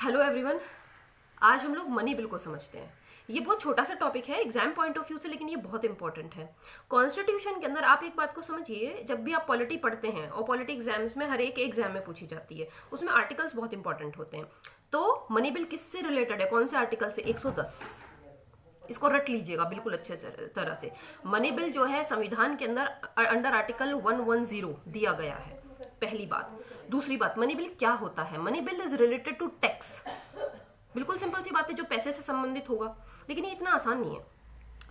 Hello everyone. आज हम लोग मनी बिल को समझते हैं। ये बहुत छोटा सा टॉपिक है एग्जाम पॉइंट ऑफ व्यू से, लेकिन ये बहुत इंपॉर्टेंट है। कॉन्स्टिट्यूशन के अंदर आप एक बात को समझिए, जब भी आप पॉलिटी पढ़ते हैं और पॉलिटी एग्जाम्स में हर एक एग्जाम में पूछी जाती है, उसमें आर्टिकल्स बहुत इंपॉर्टेंट होते हैं। तो मनी बिल किससे रिलेटेड है, कौन से आर्टिकल से? 110। इसको रट लीजिएगा बिल्कुल अच्छे से तरह से। मनी बिल जो है संविधान के अंदर अंडर आर्टिकल 110 दिया गया है, पहली बात। दूसरी बात, मनी बिल क्या होता है? Money bill is related to tax. बिल्कुल सिंपल सी बात है, जो पैसे से संबंधित होगा, लेकिन ये इतना आसान नहीं है।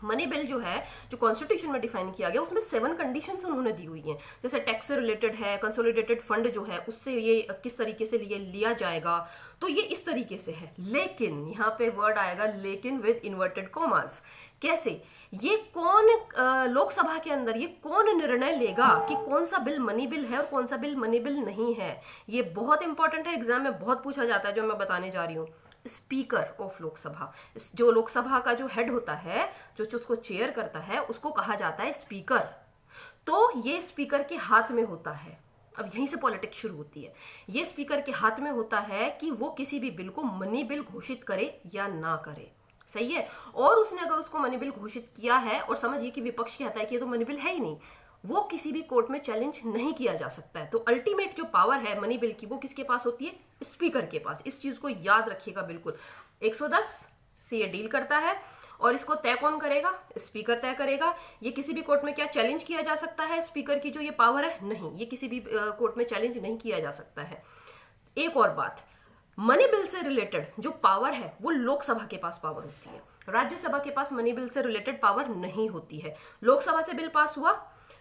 मनी बिल जो है, जो कॉन्स्टिट्यूशन में डिफाइन किया गया, उसमें 7 कंडीशंस उन्होंने दी हुई हैं। जैसे टैक्स से रिलेटेड है, कंसोलिडेटेड फंड जो है उससे ये किस तरीके से लिया जाएगा, तो ये इस तरीके से है। लेकिन यहाँ पे वर्ड आएगा लेकिन विद इन्वर्टेड कॉमास। कैसे? ये कौन लोकसभा के अंदर ये कौन निर्णय लेगा कि कौन सा बिल मनी बिल है और कौन सा बिल मनी बिल नहीं है? ये बहुत इंपॉर्टेंट है, एग्जाम में बहुत पूछा जाता है, जो मैं बताने जा रही हूँ। स्पीकर ऑफ लोकसभा, जो लोकसभा का जो हेड होता है, जो उसको चेयर करता है, उसको कहा जाता है स्पीकर। तो ये स्पीकर के हाथ में होता है। अब यहीं से पॉलिटिक्स शुरू होती है। ये स्पीकर के हाथ में होता है कि वो किसी भी बिल को मनी बिल घोषित करे या ना करे। सही है? और उसने अगर उसको मनी बिल घोषित किया है और समझिए कि विपक्ष कहता है कि ये तो मनी बिल है ही नहीं, वो किसी भी कोर्ट में चैलेंज नहीं किया जा सकता है। तो अल्टीमेट जो पावर है मनी बिल की, वो किसके पास होती है? स्पीकर के पास। इस चीज को याद रखिएगा बिल्कुल। 110 से ये डील करता है और इसको तय कौन करेगा? स्पीकर तय करेगा। ये किसी भी कोर्ट में क्या चैलेंज किया जा सकता है? स्पीकर की जो ये पावर है, नहीं, ये किसी भी कोर्ट में चैलेंज नहीं किया जा सकता है। एक और बात, मनी बिल से रिलेटेड जो पावर है वो लोकसभा के पास पावर होती है, राज्यसभा के पास मनी बिल से रिलेटेड पावर नहीं होती है। लोकसभा से बिल पास हुआ,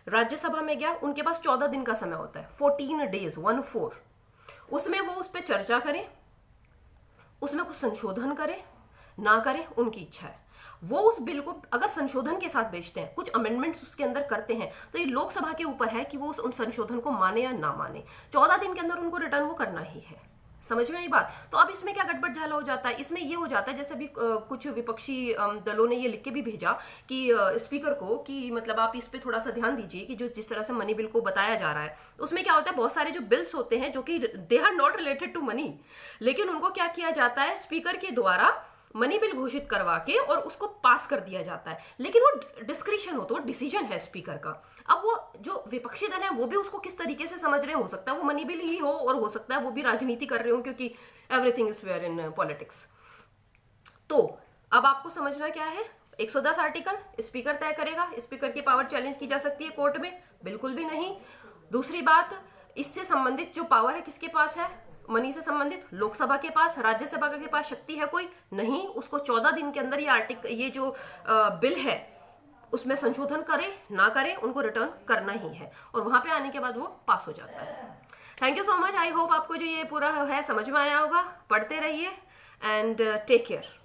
राज्यसभा में गया, उनके पास 14 दिन का समय होता है, 14 डेज, 14। उसमें वो उस पर चर्चा करें, उसमें कुछ संशोधन करें ना करें, उनकी इच्छा है। वो उस बिल को अगर संशोधन के साथ भेजते हैं, कुछ अमेंडमेंट्स उसके अंदर करते हैं, तो ये लोकसभा के ऊपर है कि वो उन संशोधन को माने या ना माने। 14 दिन के अंदर उनको रिटर्न वो करना ही है। समझ में आई बात? तो अब इसमें क्या गड़बड़ झाला हो जाता है? इसमें ये हो जाता है, जैसे अभी कुछ विपक्षी दलों ने ये लिख के भी भेजा कि स्पीकर को कि मतलब आप इस पे थोड़ा सा ध्यान दीजिए कि जो जिस तरह से मनी बिल को बताया जा रहा है, उसमें क्या होता है, बहुत सारे जो बिल्स होते हैं जो कि they are not related to money, लेकिन उनको क्या किया जाता है, स्पीकर के द्वारा मनी बिल घोषित करवा के और उसको पास कर दिया जाता है। लेकिन वो डिस्क्रिशन हो, तो वो डिसीजन है स्पीकर का। अब वो जो विपक्षी दल है वो भी उसको किस तरीके से समझ रहे हो सकता है वो मनी बिल ही हो, और हो सकता है वो भी राजनीति कर रहे हो, क्योंकि everything is fair in politics. तो अब आपको समझना क्या है, 110 आर्टिकल स्पीकर तय करेगा। स्पीकर की पावर चैलेंज की जा सकती है कोर्ट में? बिल्कुल भी नहीं। दूसरी बात, इससे संबंधित जो पावर है किसके पास है? मनी से संबंधित लोकसभा के पास। राज्यसभा के पास शक्ति है कोई? नहीं। उसको 14 दिन के अंदर ये जो बिल है उसमें संशोधन करे ना करे, उनको रिटर्न करना ही है, और वहां पे आने के बाद वो पास हो जाता है। Thank you so much. I hope आपको जो ये पूरा है समझ में आया होगा। पढ़ते रहिए एंड टेक केयर।